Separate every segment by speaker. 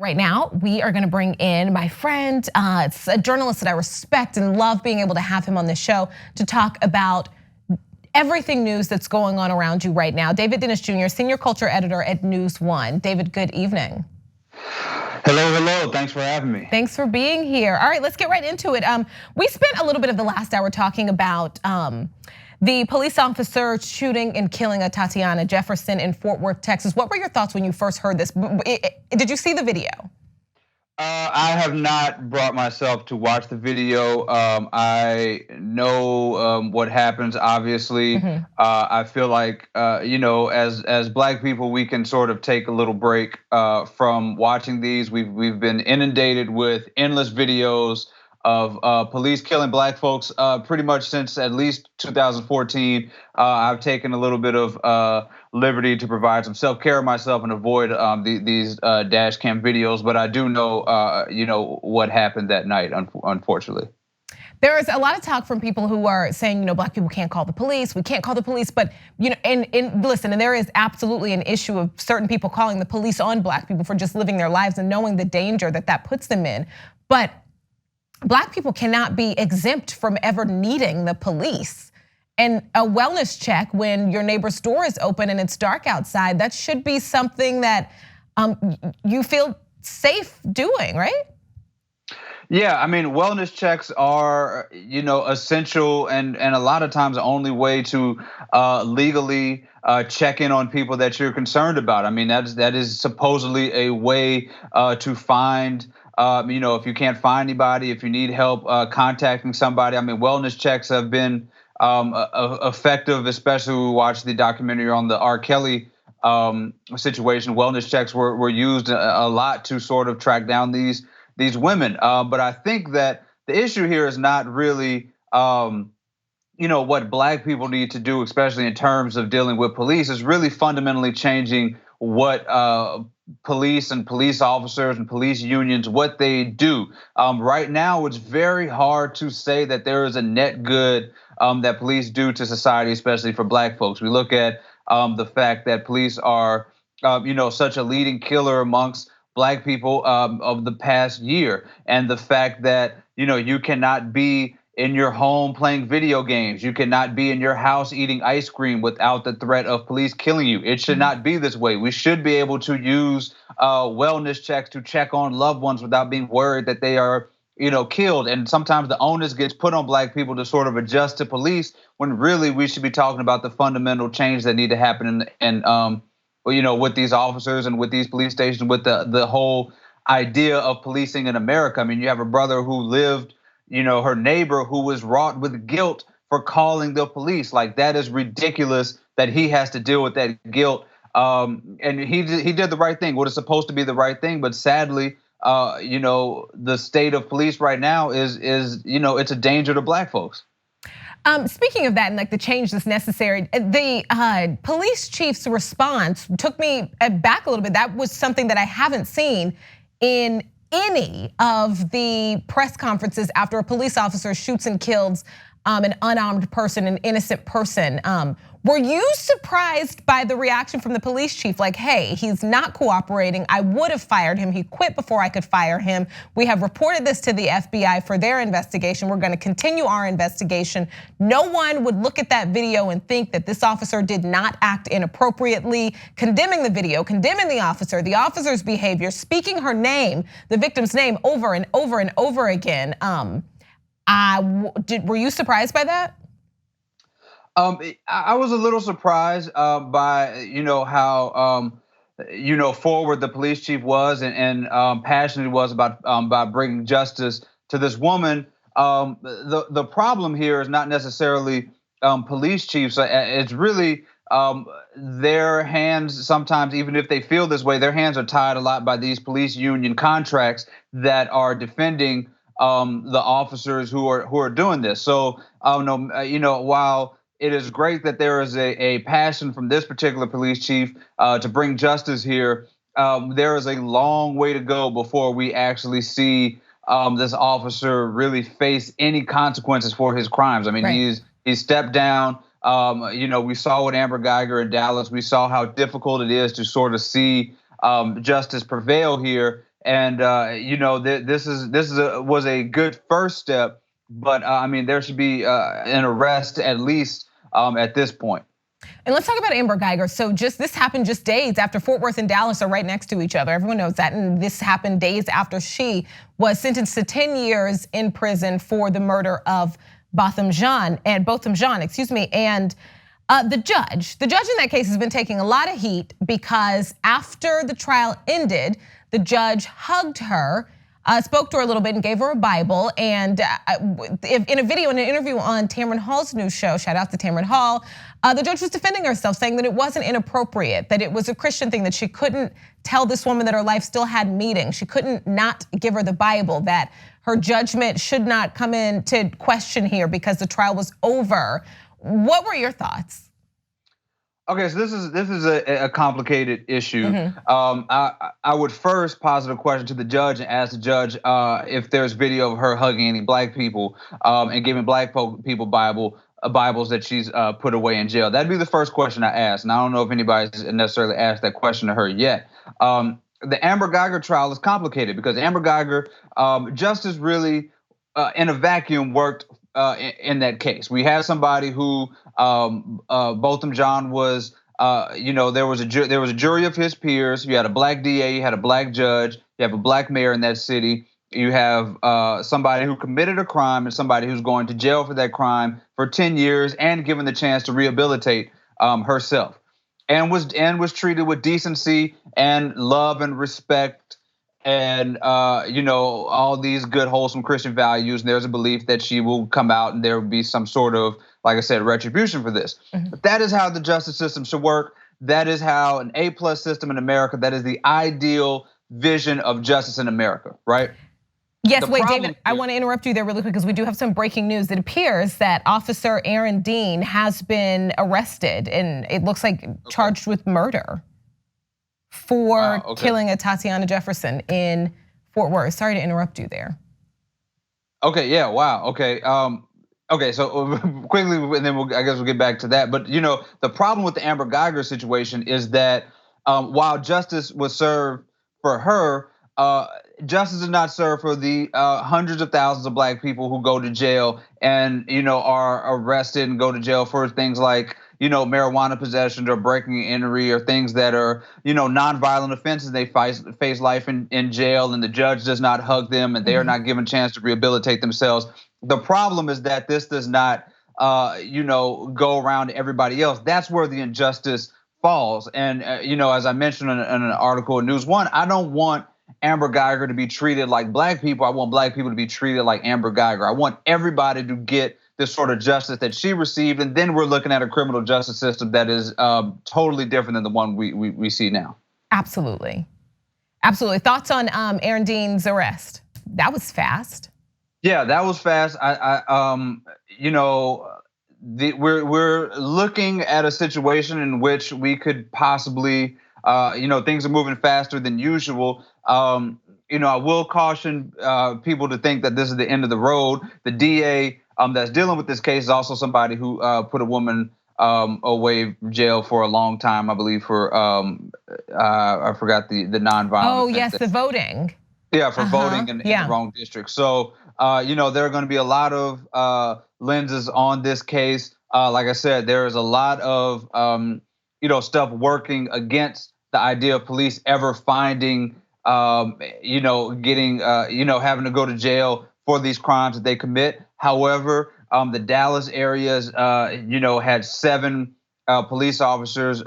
Speaker 1: Right now, we are gonna bring in my friend, it's a journalist that I respect and love being able to have him on the show to talk about everything news that's going on around you right now. David Dennis Jr., senior culture editor at News One. David, good evening.
Speaker 2: Hello, thanks for having me.
Speaker 1: Thanks for being here. All right, let's get right into it. We spent a little bit of the last hour talking about the police officer shooting and killing ATATIANA Jefferson in Fort Worth, Texas. What were your thoughts when you first heard this? Did you see the video?
Speaker 2: I have not brought myself to watch the video. I know what happens. Obviously, I feel like as Black people, we can sort of take a little break from watching these. We've been inundated with endless videos of police killing Black folks pretty much since at least 2014. I've taken a little bit of liberty to provide some self-care myself and avoid these dash cam videos, but I do know what happened that night, unfortunately.
Speaker 1: There is a lot of talk from people who are saying, Black people can't call the police, we can't call the police, but listen, and there is absolutely an issue of certain people calling the police on Black people for just living their lives and knowing the danger that puts them in. But Black people cannot be exempt from ever needing the police. And a wellness check when your neighbor's door is open and it's dark outside, that should be something that you feel safe doing, right?
Speaker 2: Yeah, I mean, wellness checks are, essential and a lot of times the only way to legally check in on people that you're concerned about. I mean, that is supposedly a way to find, if you can't find anybody, if you need help contacting somebody. I mean, wellness checks have been effective, especially when we watched the documentary on the R. Kelly situation. Wellness checks were used a lot to sort of track down these women. But I think that the issue here is not really, what Black people need to do, especially in terms of dealing with police, is really fundamentally changing what police and police officers and police unions, what they do. Right now, it's very hard to say that there is a net good that police do to society, especially for Black folks. We look at the fact that police are, such a leading killer amongst Black people of the past year, and the fact that you cannot be in your home playing video games, you cannot be in your house eating ice cream without the threat of police killing you. It should not be this way. We should be able to use wellness checks to check on loved ones without being worried that they are killed. And sometimes the onus gets put on Black people to sort of adjust to police, when really we should be talking about the fundamental change that need to happen with these officers and with these police stations, with the whole idea of policing in America. I mean, you have a brother who lived, her neighbor who was wrought with guilt for calling the police. Like, that is ridiculous that he has to deal with that guilt. And he did the right thing, what is supposed to be the right thing. But sadly, the state of police right now is it's a danger to Black folks.
Speaker 1: Speaking of that and like the change that's necessary, the police chief's response took me back a little bit. That was something that I haven't seen in any of the press conferences after a police officer shoots and kills an unarmed person, an innocent person. Were you surprised by the reaction from the police chief? Like, hey, he's not cooperating. I would have fired him. He quit before I could fire him. We have reported this to the FBI for their investigation. We're gonna continue our investigation. No one would look at that video and think that this officer did not act inappropriately, condemning the video, condemning the officer's behavior, speaking her name, the victim's name over and over and over again. Were you surprised by that?
Speaker 2: I was a little surprised by how forward the police chief was and passionate he was about bringing justice to this woman. The problem here is not necessarily police chiefs. It's really their hands. Sometimes, even if they feel this way, their hands are tied a lot by these police union contracts that are defending the officers who are doing this. So while it is great that there is a passion from this particular police chief to bring justice here, there is a long way to go before we actually see this officer really face any consequences for his crimes. I mean,
Speaker 1: right.
Speaker 2: he's stepped down. We saw with Amber Geiger in Dallas. We saw how difficult it is to sort of see justice prevail here. And was a good first step, but I mean there should be an arrest at least at this point.
Speaker 1: And let's talk about Amber Geiger. So this happened just days after Fort Worth and Dallas are right next to each other. Everyone knows that. And this happened days after she was sentenced to 10 years in prison for the murder of Botham Jean. And the judge in that case has been taking a lot of heat because after the trial ended, the judge hugged her, spoke to her a little bit and gave her a Bible. And in a video, in an interview on Tamron Hall's new show, shout out to Tamron Hall, the judge was defending herself, saying that it wasn't inappropriate, that it was a Christian thing, that she couldn't tell this woman that her life still had meaning. She couldn't not give her the Bible, that her judgment should not come into question here because the trial was over. What were your thoughts?
Speaker 2: Okay, so this is a complicated issue. I would first posit a question to the judge and ask the judge if there's video of her hugging any black people and giving black people Bibles that she's put away in jail. That'd be the first question I ask, and I don't know if anybody's necessarily asked that question to her yet. The Amber Geiger trial is complicated because Amber Geiger, justice really in a vacuum worked in that case. We had somebody who Botham Jean was, there was a jury of his peers. You had a black DA, you had a black judge, you have a black mayor in that city. You have somebody who committed a crime and somebody who's going to jail for that crime for 10 years and given the chance to rehabilitate herself, and was treated with decency and love and respect and all these good wholesome Christian values. And there's a belief that she will come out and there will be some sort of, like I said, retribution for this. But that is how the justice system should work. That is how an A+ system in America, that is the ideal vision of justice in America, right?
Speaker 1: Yes, wait, David, I want to interrupt you there really quick because we do have some breaking news. It appears that Officer Aaron Dean has been arrested and it looks like charged with murder for killing ATATIANA Jefferson in Fort Worth. Sorry to interrupt you there.
Speaker 2: Okay, yeah, wow, okay. Okay, so quickly, and then I guess we'll get back to that. But the problem with the Amber Geiger situation is that while justice was served for her, justice is not served for the hundreds of thousands of black people who go to jail and are arrested and go to jail for things like marijuana possession or breaking and entry or things that are nonviolent offenses. They face life in jail and the judge does not hug them and they are not given a chance to rehabilitate themselves. The problem is that this does not go around to everybody else. That's where the injustice falls. And as I mentioned in an article in News One, I don't want Amber Geiger to be treated like black people. I want black people to be treated like Amber Geiger. I want everybody to get this sort of justice that she received. And then we're looking at a criminal justice system that is totally different than the one we see now. Absolutely.
Speaker 1: Absolutely. Thoughts on Aaron Dean's arrest? That was fast.
Speaker 2: Yeah, that was fast. We're looking at a situation in which we could possibly, things are moving faster than usual. I will caution people to think that this is the end of the road. The DA that's dealing with this case is also somebody who put a woman away from jail for a long time, I believe, for I forgot the nonviolent.
Speaker 1: Oh yes, the voting.
Speaker 2: Yeah, for voting in the wrong district. So there are going to be a lot of lenses on this case. Like I said, there is a lot of stuff working against the idea of police ever finding getting having to go to jail for these crimes that they commit. However, the Dallas areas had 7 police officers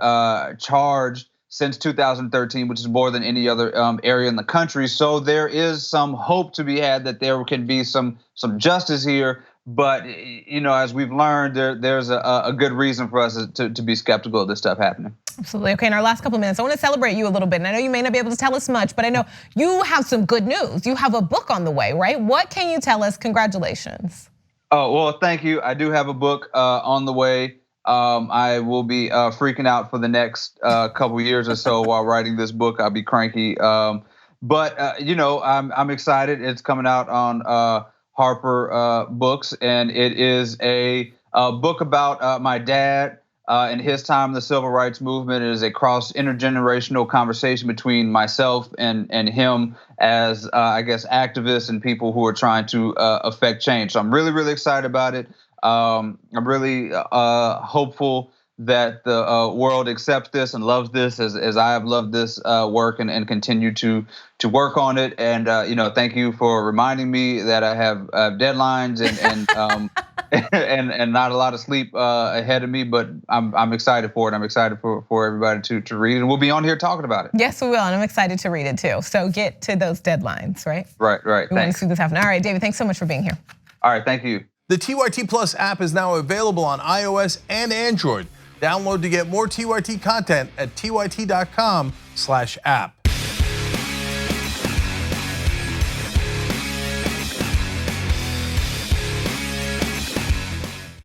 Speaker 2: charged since 2013, which is more than any other area in the country. So there is some hope to be had that there can be some justice here. But as we've learned, there's a good reason for us to be skeptical of this stuff happening.
Speaker 1: Absolutely. Okay, in our last couple minutes, I want to celebrate you a little bit. And I know you may not be able to tell us much, but I know you have some good news. You have a book on the way, right? What can you tell us? Congratulations.
Speaker 2: Oh, well, thank you. I do have a book on the way. I will be freaking out for the next couple years or so while writing this book. I'll be cranky. But I'm excited. It's coming out on Harper Books, and it is a book about my dad, in his time in the civil rights movement. It is a intergenerational conversation between myself and him as I guess activists and people who are trying to affect change. So I'm really, really excited about it. I'm really hopeful that the world accepts this and loves this as I have loved this work and continue to work on it. And thank you for reminding me that I have deadlines and and not a lot of sleep ahead of me. But I'm excited for it. I'm excited for everybody to read it. And we'll be on here talking about it.
Speaker 1: Yes, we will. And I'm excited to read it too. So get to those deadlines, right?
Speaker 2: Right.
Speaker 1: We want to see this happen. All right, David, thanks so much for being here.
Speaker 2: All right, thank you.
Speaker 3: The TYT Plus app is now available on iOS and Android. Download to get more TYT content at tyt.com/app.